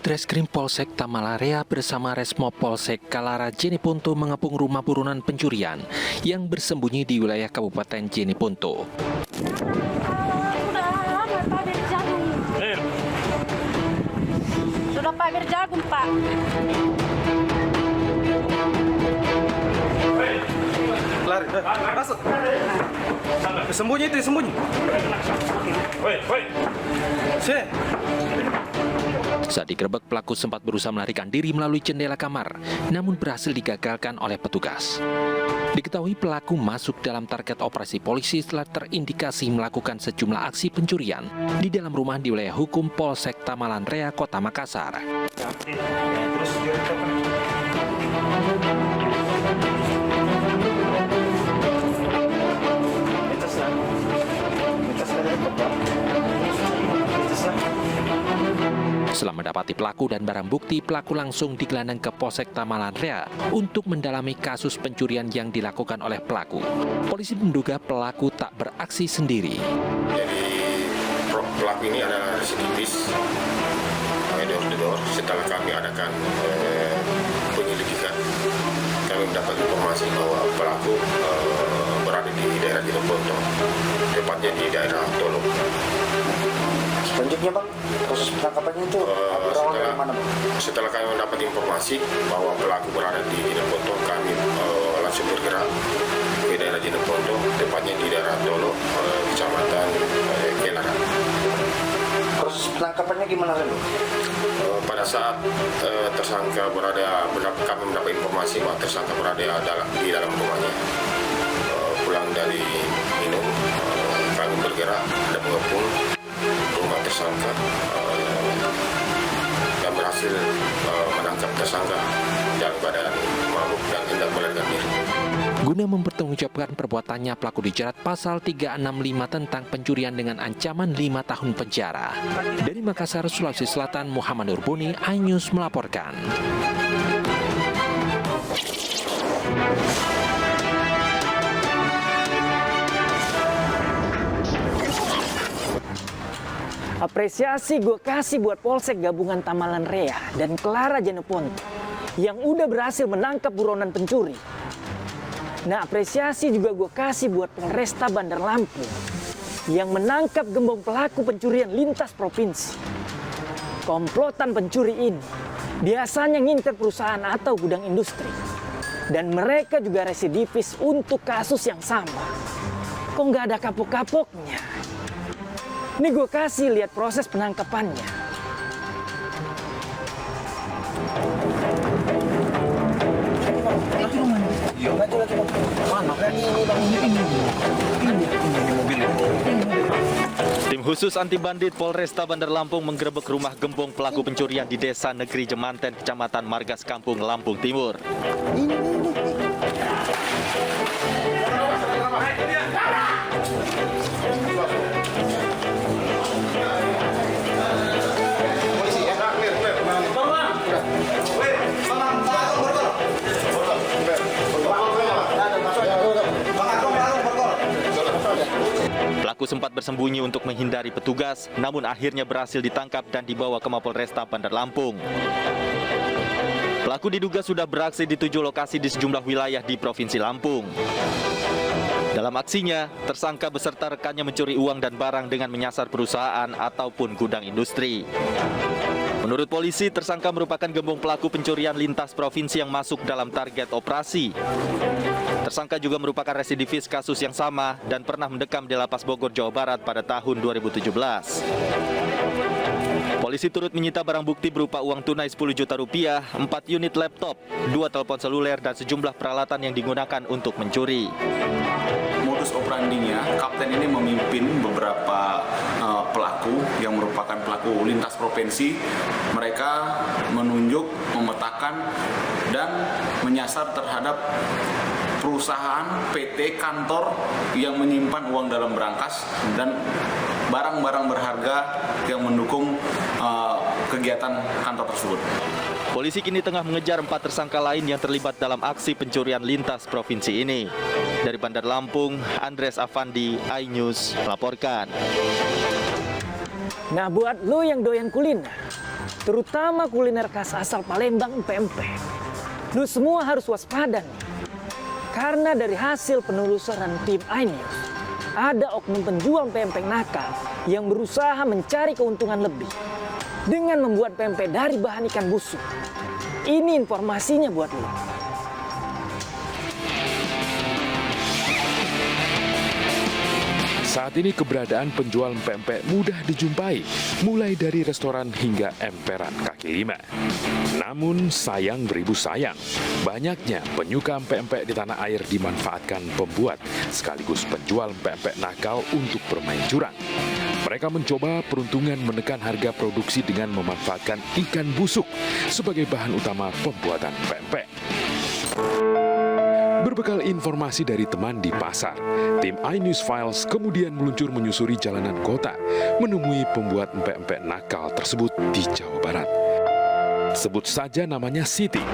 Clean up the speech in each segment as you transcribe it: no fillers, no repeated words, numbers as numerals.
Ditreskrim Polsek Tamalarea bersama Resmo Polsek Kalara Jeneponto mengepung rumah buronan pencurian yang bersembunyi di wilayah Kabupaten Jeneponto. Sudah pamer jagung, Pak. Lari, masuk. Sembunyi itu, sembunyi. Sini. Saat digerebek, pelaku sempat berusaha melarikan diri melalui jendela kamar, namun berhasil digagalkan oleh petugas. Diketahui pelaku masuk dalam target operasi polisi setelah terindikasi melakukan sejumlah aksi pencurian di dalam rumah di wilayah hukum Polsek Tamalarea, Kota Makassar. Setelah mendapati pelaku dan barang bukti, pelaku langsung digelandang ke Polsek Tamalarea untuk mendalami kasus pencurian yang dilakukan oleh pelaku. Polisi menduga pelaku tak beraksi sendiri. Jadi pelaku ini adalah residivis door-to-door. Setelah kami adakan penyelidikan, kami mendapat informasi bahwa pelaku berada di daerah Jeneponto, tepatnya di daerah Tolo. Selanjutnya Bang, proses penangkapannya itu berawal dari mana Bang? Setelah kami mendapat informasi bahwa pelaku berada di Jeneponto, kami langsung bergerak ke daerah Jeneponto, tepatnya di daerah Tolo, kecamatan Kelara. Proses penangkapannya gimana Bang? Pada saat tersangka kami mendapat informasi bahwa tersangka berada di dalam rumahnya, pulang dari minum, kami bergerak dan mengepung rumah tersangka dan berhasil menangkap tersangka dalam keadaan mabuk dan hendak melarikan diri. Guna mempertanggungjawabkan perbuatannya, pelaku dijerat pasal 365 tentang pencurian dengan ancaman 5 tahun penjara. Dari Makassar, Sulawesi Selatan, Muhammad Nurbuni, iNews melaporkan. Apresiasi gue kasih buat Polsek Gabungan Tamalarea dan Kalara Jeneponto yang udah berhasil menangkap buronan pencuri. Nah, apresiasi juga gue kasih buat Polresta Bandar Lampung yang menangkap gembong pelaku pencurian lintas provinsi. Komplotan pencuri ini biasanya ngincer perusahaan atau gudang industri. Dan mereka juga residivis untuk kasus yang sama. Kok nggak ada kapok-kapoknya? Ini gue kasih lihat proses penangkapannya. Tim khusus anti bandit Polresta Bandar Lampung menggerebek rumah gembong pelaku pencurian di Desa Negeri Jemanten, Kecamatan Margas Kampung, Lampung Timur. Pelaku sempat bersembunyi untuk menghindari petugas, namun akhirnya berhasil ditangkap dan dibawa ke Mapolresta Bandar Lampung. Pelaku diduga sudah beraksi di 7 lokasi di sejumlah wilayah di Provinsi Lampung. Dalam aksinya, tersangka beserta rekannya mencuri uang dan barang dengan menyasar perusahaan ataupun gudang industri. Menurut polisi, tersangka merupakan gembong pelaku pencurian lintas provinsi yang masuk dalam target operasi. Tersangka juga merupakan residivis kasus yang sama dan pernah mendekam di Lapas Bogor, Jawa Barat pada tahun 2017. Polisi turut menyita barang bukti berupa uang tunai 10 juta rupiah, 4 unit laptop, 2 telepon seluler, dan sejumlah peralatan yang digunakan untuk mencuri. Modus operandinya, kapten ini memimpin beberapa pelaku yang merupakan pelaku lintas provinsi. Mereka menunjuk, memetakan, dan menyasar terhadap perusahaan, PT, kantor yang menyimpan uang dalam berangkas dan barang-barang berharga yang mendukung kegiatan kantor tersebut. Polisi kini tengah mengejar 4 tersangka lain yang terlibat dalam aksi pencurian lintas provinsi ini. Dari Bandar Lampung, Andres Afandi, iNews melaporkan. Nah, buat lo yang doyan kuliner, terutama kuliner khas asal Palembang empek-empek. Lu semua harus waspada nih. Karena dari hasil penelusuran tim iNews, ada oknum penjual empek-empek nakal yang berusaha mencari keuntungan lebih dengan membuat pempek dari bahan ikan busuk. Ini informasinya buat lu. Saat ini keberadaan penjual empek-empek mudah dijumpai, mulai dari restoran hingga emperan kaki lima. Namun sayang beribu sayang, banyaknya penyuka empek-empek di tanah air dimanfaatkan pembuat sekaligus penjual empek-empek nakal untuk bermain curang. Mereka mencoba peruntungan menekan harga produksi dengan memanfaatkan ikan busuk sebagai bahan utama pembuatan empek-empek. Berbekal informasi dari teman di pasar, tim iNews Files kemudian meluncur menyusuri jalanan kota, menemui pembuat empek-empek nakal tersebut di Jawa Barat. Sebut saja namanya Siti.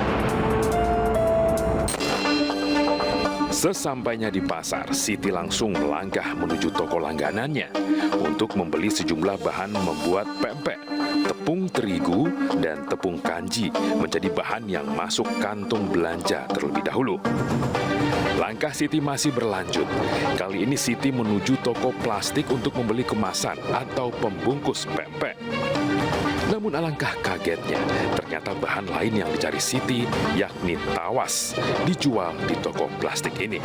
Sesampainya di pasar, Siti langsung melangkah menuju toko langganannya untuk membeli sejumlah bahan membuat pempek. Tepung terigu dan tepung kanji menjadi bahan yang masuk kantung belanja terlebih dahulu. Langkah Siti masih berlanjut. Kali ini Siti menuju toko plastik untuk membeli kemasan atau pembungkus pempek. Namun alangkah kagetnya, ternyata bahan lain yang dicari Siti, yakni tawas, dijual di toko plastik ini.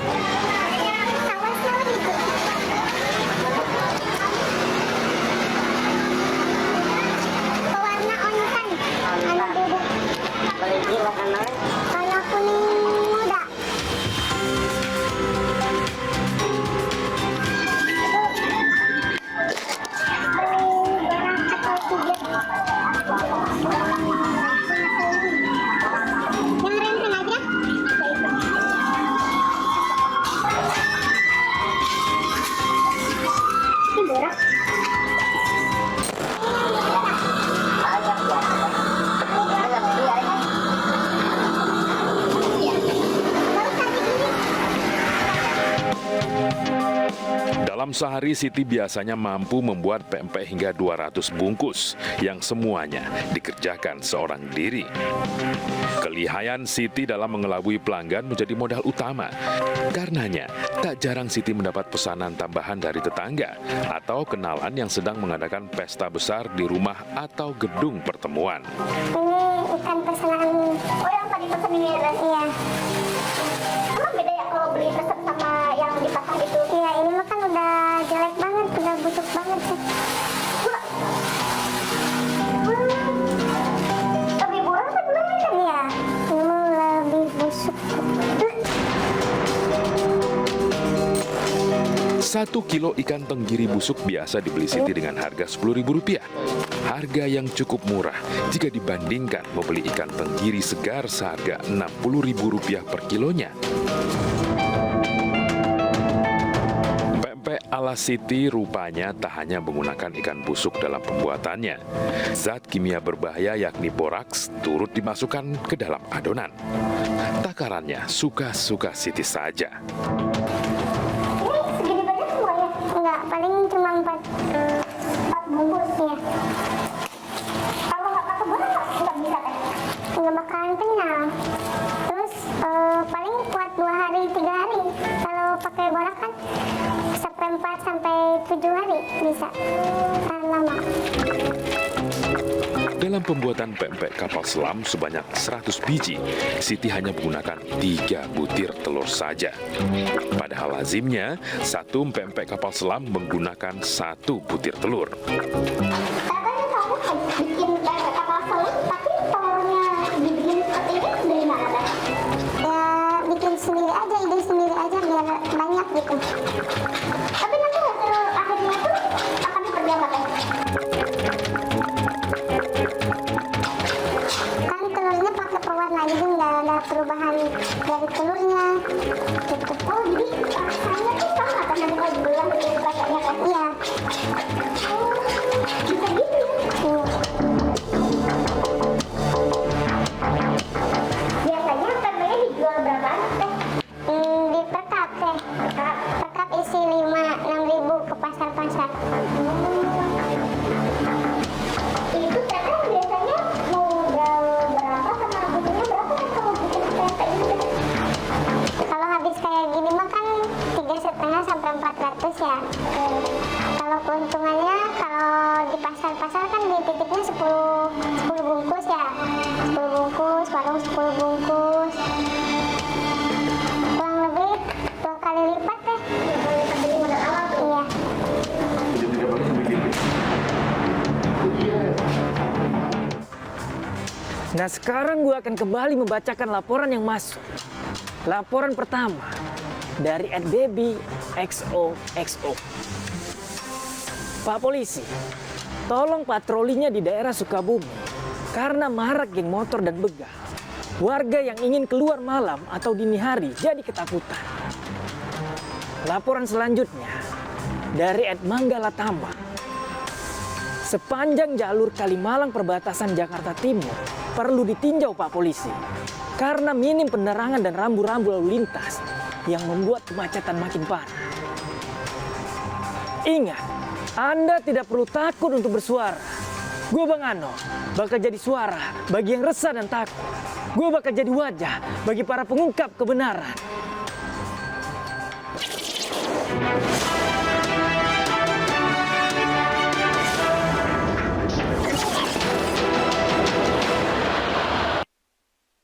Kalau kuning muda. Dalam sehari, Siti biasanya mampu membuat pempek hingga 200 bungkus, yang semuanya dikerjakan seorang diri. Kelihayan Siti dalam mengelabui pelanggan menjadi modal utama. Karenanya, tak jarang Siti mendapat pesanan tambahan dari tetangga atau kenalan yang sedang mengadakan pesta besar di rumah atau gedung pertemuan. Ini ikan pesanan. Oh, yang tadi pesan ini ya? Iya. Emang beda ya kalau beli resep sama yang di pasar itu? Iya, ini mah kan udah jelek banget, udah busuk banget sih. Lebih buruk apa belum kan ya? Ini mah lebih busuk. 1 kilo ikan tenggiri busuk biasa dibeli Siti dengan harga Rp10.000. Harga yang cukup murah jika dibandingkan membeli ikan tenggiri segar seharga Rp60.000 per kilonya. Pempek ala Siti rupanya tak hanya menggunakan ikan busuk dalam pembuatannya. Zat kimia berbahaya yakni boraks turut dimasukkan ke dalam adonan. Takarannya suka-suka Siti saja. Paling cuma 4 bungkus ya. Kalau nggak pakai borak nggak bisa kan? Nggak bakalan kenyang. Terus paling kuat 2 hari 3 hari. Kalau pakai borak kan sampai 4 sampai 7 hari bisa. Tahan lama. Dalam pembuatan pempek kapal selam sebanyak 100 biji, Siti hanya menggunakan 3 butir telur saja. Padahal lazimnya, satu pempek kapal selam menggunakan 1 butir telur. Katanya kamu bikin pempek kapal selam, tapi telurnya dibikin seperti ini dari mana kan? Ya bikin sendiri aja, ide sendiri aja biar banyak gitu. Tapi nanti hasil akhirnya tuh akan diperdiamatkan. Kan telurnya pakai pewarna, jadi nggak ada perubahan dari telurnya gitu. Oh jadi rasanya tuh sama kan nanti kalau dibelah jadi rasanya kan? Iya. Oh bisa gitu ya? Biasanya pempeknya dijual berapaan teh? Di Perkap teh. Perkap isi 5-6 ribu ke pasar-pasar. Itu teteh biasanya ya. Kalau keuntungannya, kalau di pasar-pasar kan dititipnya 10 bungkus ya. 10 bungkus, warung 10 bungkus. Kurang lebih 2 kali lipat deh. Iya. Nah sekarang gue akan kembali membacakan laporan yang masuk. Laporan pertama dari @baby XOXO. Pak Polisi, tolong patrolinya di daerah Sukabumi karena marak geng motor dan begal. Warga yang ingin keluar malam atau dini hari jadi ketakutan. Laporan selanjutnya dari @manggalatama. Sepanjang jalur Kalimalang perbatasan Jakarta Timur perlu ditinjau Pak Polisi karena minim penerangan dan rambu-rambu lalu lintas yang membuat kemacetan makin parah. Ingat, Anda tidak perlu takut untuk bersuara. Gue Bang Ano bakal jadi suara bagi yang resah dan takut. Gue bakal jadi wajah bagi para pengungkap kebenaran.